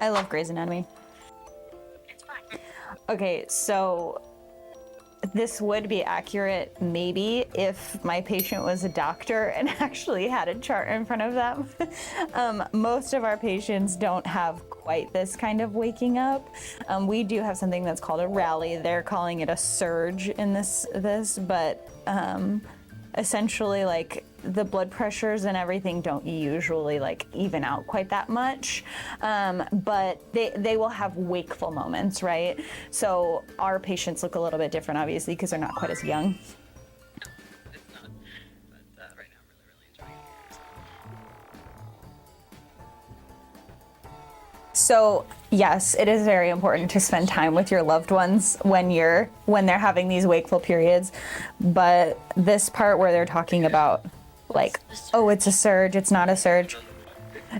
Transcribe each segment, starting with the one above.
I love Grey's Anatomy. Okay, so this would be accurate maybe if my patient was a doctor and actually had a chart in front of them. Most of our patients don't have quite this kind of waking up. We do have something that's called a rally. They're calling it a surge in this, but essentially, like, the blood pressures and everything don't usually like even out quite that much, but they will have wakeful moments, right? So our patients look a little bit different, obviously, because they're not quite as young. It's not, but right now I'm really enjoying it. So yes, it is very important to spend time with your loved ones when they're having these wakeful periods. But this part where they're talking about like, oh, it's a surge, it's not a surge.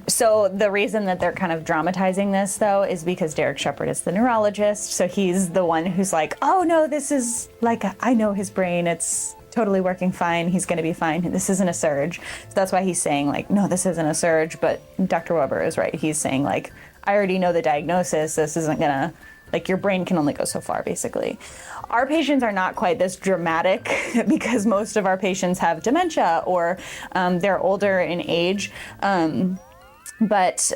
So the reason that they're kind of dramatizing this, though, is because Derek Shepard is the neurologist. So he's the one who's like, oh, no, this is like, I know his brain. It's totally working fine. He's going to be fine. This isn't a surge. So that's why he's saying, like, no, this isn't a surge. But Dr. Weber is right. He's saying, like, I already know the diagnosis. This isn't going to, like, your brain can only go so far, basically. Our patients are not quite this dramatic because most of our patients have dementia or they're older in age. But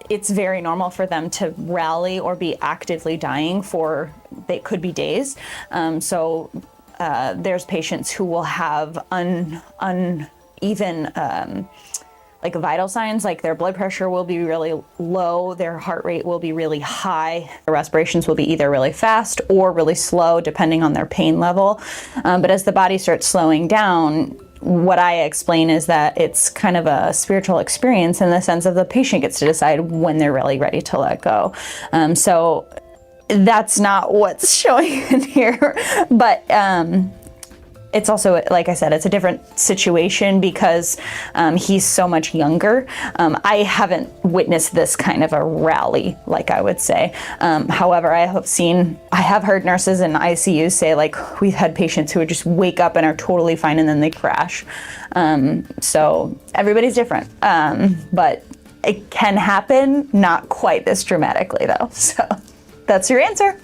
it's very normal for them to rally or be actively dying for, they could be days. So there's patients who will have uneven like vital signs, like their blood pressure will be really low, their heart rate will be really high, their respirations will be either really fast or really slow, depending on their pain level. But as the body starts slowing down, what I explain is that it's kind of a spiritual experience in the sense of the patient gets to decide when they're really ready to let go. So that's not what's showing in here, but it's also, like I said, it's a different situation because he's so much younger. I haven't witnessed this kind of a rally, like I would say. However, I have heard nurses in ICU say, like, we've had patients who would just wake up and are totally fine and then they crash. So everybody's different, but it can happen, not quite this dramatically though. So that's your answer.